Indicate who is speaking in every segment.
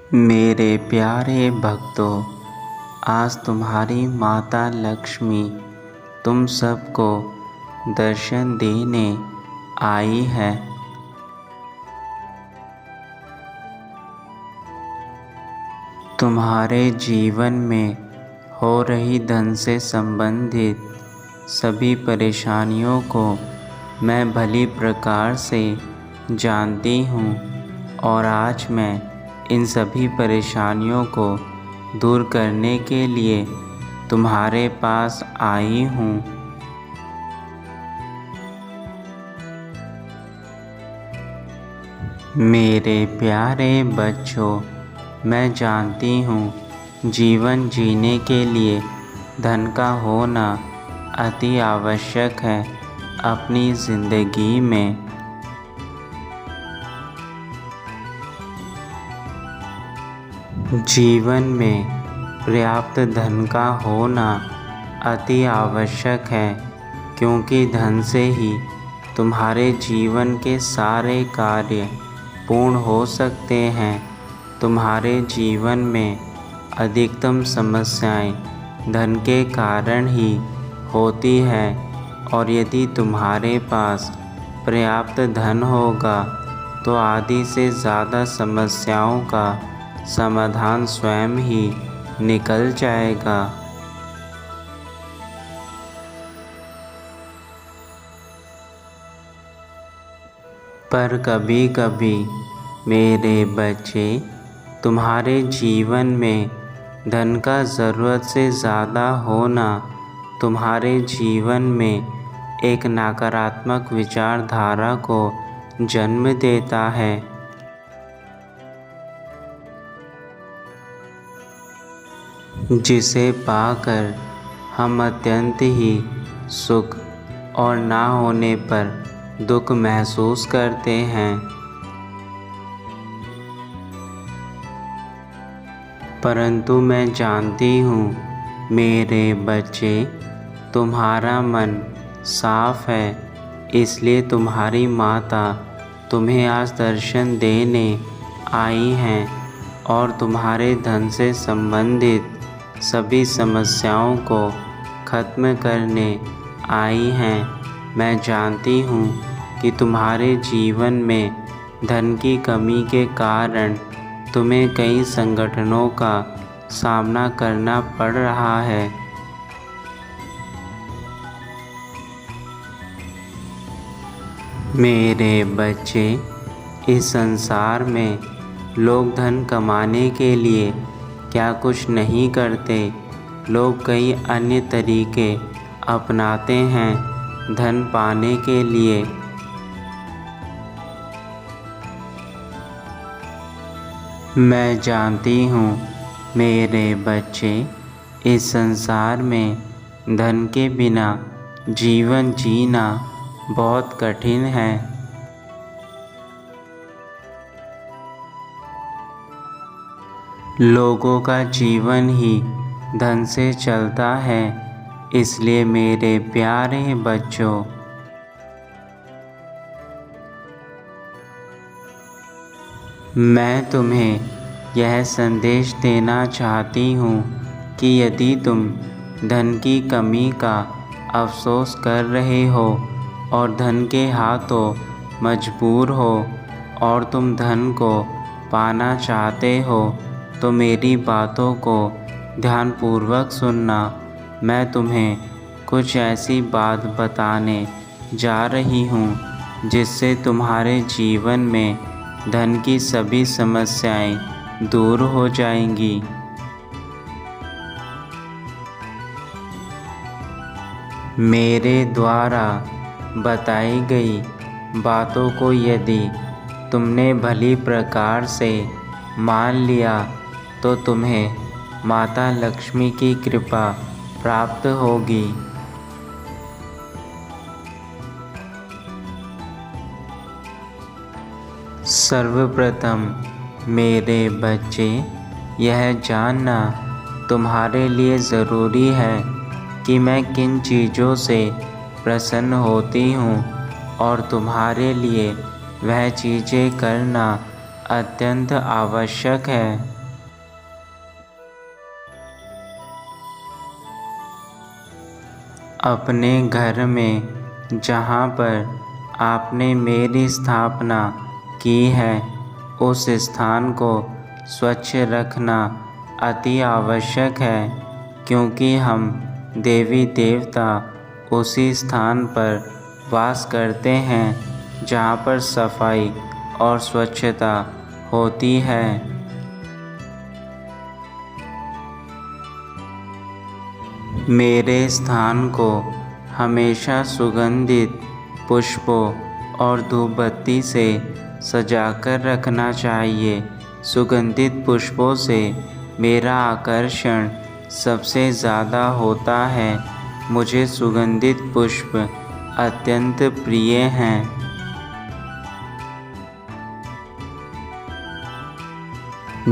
Speaker 1: मेरे प्यारे भक्तों, आज तुम्हारी माता लक्ष्मी तुम सबको दर्शन देने आई है। तुम्हारे जीवन में हो रही धन से संबंधित सभी परेशानियों को मैं भली प्रकार से जानती हूँ और आज मैं इन सभी परेशानियों को दूर करने के लिए तुम्हारे पास आई हूँ। मेरे प्यारे बच्चों, मैं जानती हूँ जीवन जीने के लिए धन का होना अति आवश्यक है अपनी ज़िंदगी में। जीवन में पर्याप्त धन का होना अति आवश्यक है, क्योंकि धन से ही तुम्हारे जीवन के सारे कार्य पूर्ण हो सकते हैं। तुम्हारे जीवन में अधिकतम समस्याएं धन के कारण ही होती है, और यदि तुम्हारे पास पर्याप्त धन होगा तो आधी से ज़्यादा समस्याओं का समाधान स्वयं ही निकल जाएगा। पर कभी कभी मेरे बच्चे, तुम्हारे जीवन में धन का ज़रूरत से ज़्यादा होना तुम्हारे जीवन में एक नकारात्मक विचारधारा को जन्म देता है, जिसे पाकर हम अत्यंत ही सुख और ना होने पर दुख महसूस करते हैं। परंतु मैं जानती हूँ मेरे बच्चे, तुम्हारा मन साफ है, इसलिए तुम्हारी माता तुम्हें आज दर्शन देने आई हैं और तुम्हारे धन से संबंधित सभी समस्याओं को खत्म करने आई हैं। मैं जानती हूँ कि तुम्हारे जीवन में धन की कमी के कारण तुम्हें कई संगठनों का सामना करना पड़ रहा है। मेरे बच्चे, इस संसार में लोग धन कमाने के लिए क्या कुछ नहीं करते। लोग कई अन्य तरीके अपनाते हैं धन पाने के लिए। मैं जानती हूँ मेरे बच्चे, इस संसार में धन के बिना जीवन जीना बहुत कठिन है। लोगों का जीवन ही धन से चलता है, इसलिए मेरे प्यारे बच्चों, मैं तुम्हें यह संदेश देना चाहती हूँ कि यदि तुम धन की कमी का अफसोस कर रहे हो और धन के हाथों मजबूर हो और तुम धन को पाना चाहते हो, तो मेरी बातों को ध्यानपूर्वक सुनना। मैं तुम्हें कुछ ऐसी बात बताने जा रही हूँ जिससे तुम्हारे जीवन में धन की सभी समस्याएं दूर हो जाएंगी। मेरे द्वारा बताई गई बातों को यदि तुमने भली प्रकार से मान लिया तो तुम्हें माता लक्ष्मी की कृपा प्राप्त होगी। सर्वप्रथम मेरे बच्चे, यह जानना तुम्हारे लिए ज़रूरी है कि मैं किन चीज़ों से प्रसन्न होती हूँ और तुम्हारे लिए वह चीज़ें करना अत्यंत आवश्यक है। अपने घर में जहाँ पर आपने मेरी स्थापना की है उस स्थान को स्वच्छ रखना अति आवश्यक है, क्योंकि हम देवी देवता उसी स्थान पर वास करते हैं जहाँ पर सफाई और स्वच्छता होती है। मेरे स्थान को हमेशा सुगंधित पुष्पों और धूपबत्ती से सजाकर रखना चाहिए। सुगंधित पुष्पों से मेरा आकर्षण सबसे ज़्यादा होता है। मुझे सुगंधित पुष्प अत्यंत प्रिय हैं।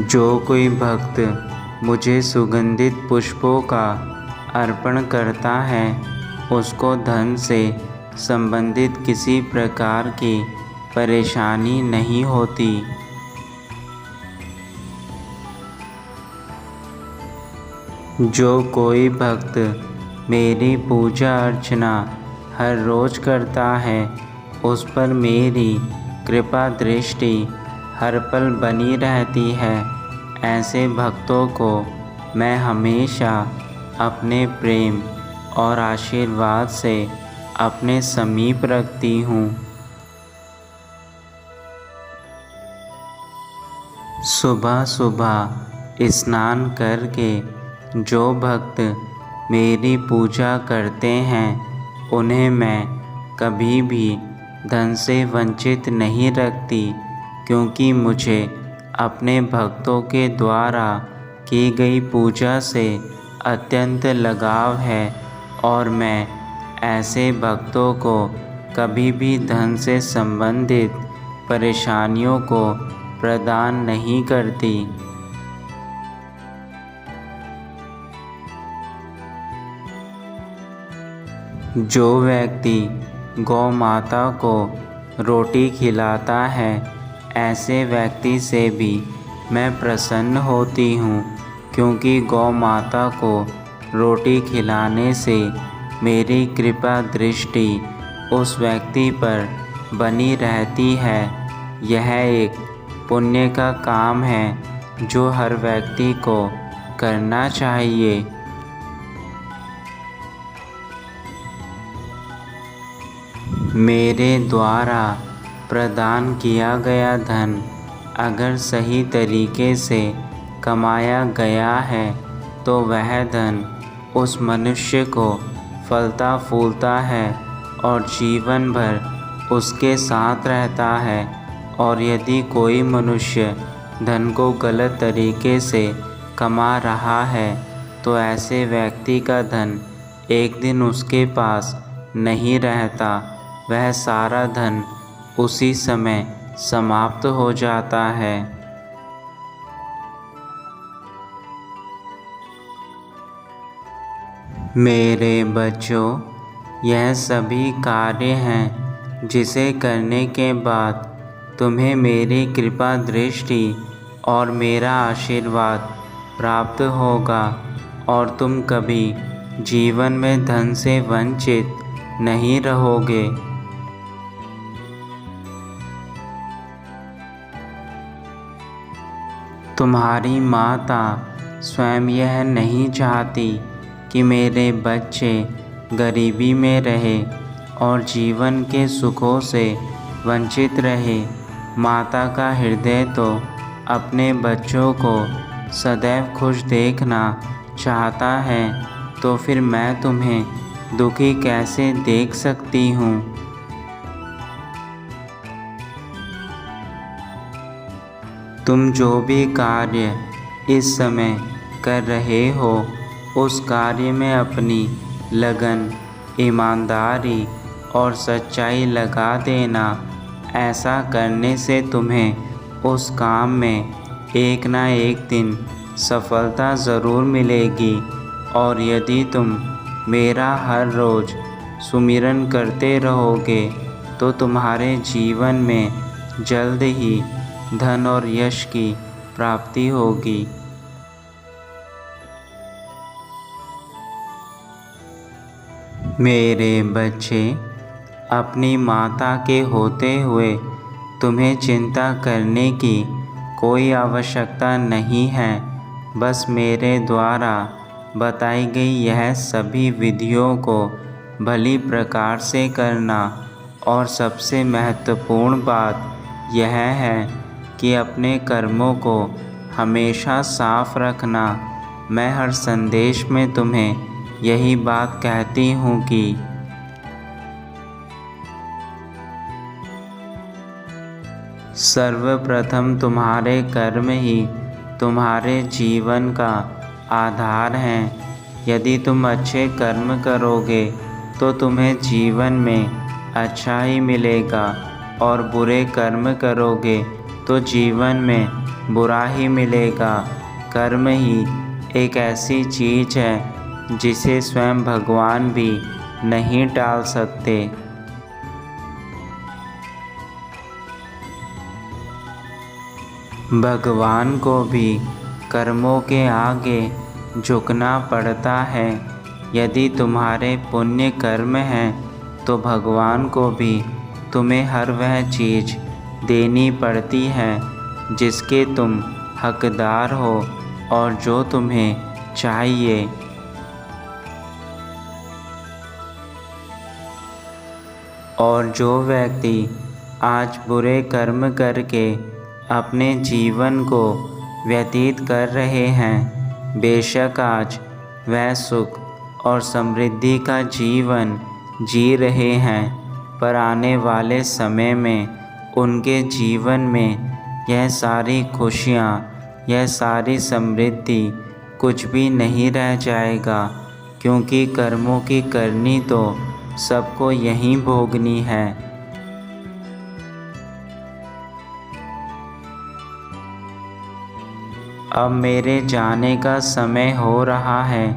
Speaker 1: जो कोई भक्त मुझे सुगंधित पुष्पों का अर्पण करता है उसको धन से संबंधित किसी प्रकार की परेशानी नहीं होती। जो कोई भक्त मेरी पूजा अर्चना हर रोज़ करता है उस पर मेरी कृपा दृष्टि हर पल बनी रहती है। ऐसे भक्तों को मैं हमेशा अपने प्रेम और आशीर्वाद से अपने समीप रखती हूँ। सुबह सुबह स्नान करके जो भक्त मेरी पूजा करते हैं उन्हें मैं कभी भी धन से वंचित नहीं रखती, क्योंकि मुझे अपने भक्तों के द्वारा की गई पूजा से अत्यंत लगाव है और मैं ऐसे भक्तों को कभी भी धन से संबंधित परेशानियों को प्रदान नहीं करती। जो व्यक्ति गौ माता को रोटी खिलाता है ऐसे व्यक्ति से भी मैं प्रसन्न होती हूँ, क्योंकि गौ माता को रोटी खिलाने से मेरी कृपा दृष्टि उस व्यक्ति पर बनी रहती है। यह एक पुण्य का काम है जो हर व्यक्ति को करना चाहिए। मेरे द्वारा प्रदान किया गया धन अगर सही तरीके से कमाया गया है तो वह धन उस मनुष्य को फलता फूलता है और जीवन भर उसके साथ रहता है। और यदि कोई मनुष्य धन को गलत तरीके से कमा रहा है तो ऐसे व्यक्ति का धन एक दिन उसके पास नहीं रहता, वह सारा धन उसी समय समाप्त हो जाता है। मेरे बच्चों, यह सभी कार्य हैं जिसे करने के बाद तुम्हें मेरी कृपा दृष्टि और मेरा आशीर्वाद प्राप्त होगा और तुम कभी जीवन में धन से वंचित नहीं रहोगे। तुम्हारी माता स्वयं यह नहीं चाहती कि मेरे बच्चे गरीबी में रहे और जीवन के सुखों से वंचित रहे। माता का हृदय तो अपने बच्चों को सदैव खुश देखना चाहता है, तो फिर मैं तुम्हें दुखी कैसे देख सकती हूँ। तुम जो भी कार्य इस समय कर रहे हो उस कार्य में अपनी लगन, ईमानदारी और सच्चाई लगा देना। ऐसा करने से तुम्हें उस काम में एक ना एक दिन सफलता ज़रूर मिलेगी। और यदि तुम मेरा हर रोज़ सुमिरन करते रहोगे तो तुम्हारे जीवन में जल्द ही धन और यश की प्राप्ति होगी। मेरे बच्चे, अपनी माता के होते हुए तुम्हें चिंता करने की कोई आवश्यकता नहीं है। बस मेरे द्वारा बताई गई यह सभी विधियों को भली प्रकार से करना, और सबसे महत्वपूर्ण बात यह है कि अपने कर्मों को हमेशा साफ रखना। मैं हर संदेश में तुम्हें यही बात कहती हूँ कि सर्वप्रथम तुम्हारे कर्म ही तुम्हारे जीवन का आधार हैं। यदि तुम अच्छे कर्म करोगे तो तुम्हें जीवन में अच्छा ही मिलेगा, और बुरे कर्म करोगे तो जीवन में बुरा ही मिलेगा। कर्म ही एक ऐसी चीज़ है जिसे स्वयं भगवान भी नहीं टाल सकते। भगवान को भी कर्मों के आगे झुकना पड़ता है। यदि तुम्हारे पुण्य कर्म हैं तो भगवान को भी तुम्हें हर वह चीज़ देनी पड़ती है जिसके तुम हकदार हो और जो तुम्हें चाहिए। और जो व्यक्ति आज बुरे कर्म करके अपने जीवन को व्यतीत कर रहे हैं, बेशक आज वह सुख और समृद्धि का जीवन जी रहे हैं, पर आने वाले समय में उनके जीवन में यह सारी खुशियाँ, यह सारी समृद्धि कुछ भी नहीं रह जाएगा, क्योंकि कर्मों की करनी तो सबको यहीं भोगनी है। अब मेरे जाने का समय हो रहा है।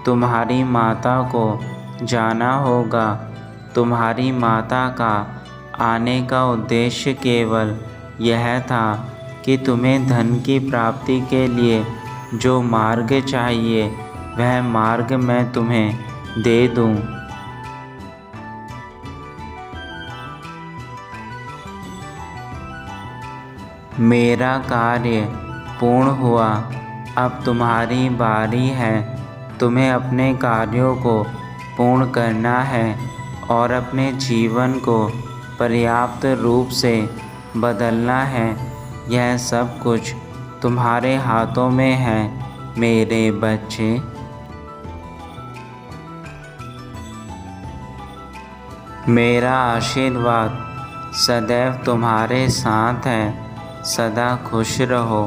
Speaker 1: तुम्हारी माता को जाना होगा। तुम्हारी माता का आने का उद्देश्य केवल यह था कि तुम्हें धन की प्राप्ति के लिए जो मार्ग चाहिए वह मार्ग मैं तुम्हें दे दूं। मेरा कार्य पूर्ण हुआ। अब तुम्हारी बारी है। तुम्हें अपने कार्यों को पूर्ण करना है और अपने जीवन को पर्याप्त रूप से बदलना है। यह सब कुछ तुम्हारे हाथों में है मेरे बच्चे। मेरा आशीर्वाद सदैव तुम्हारे साथ है। सदा खुश रहो।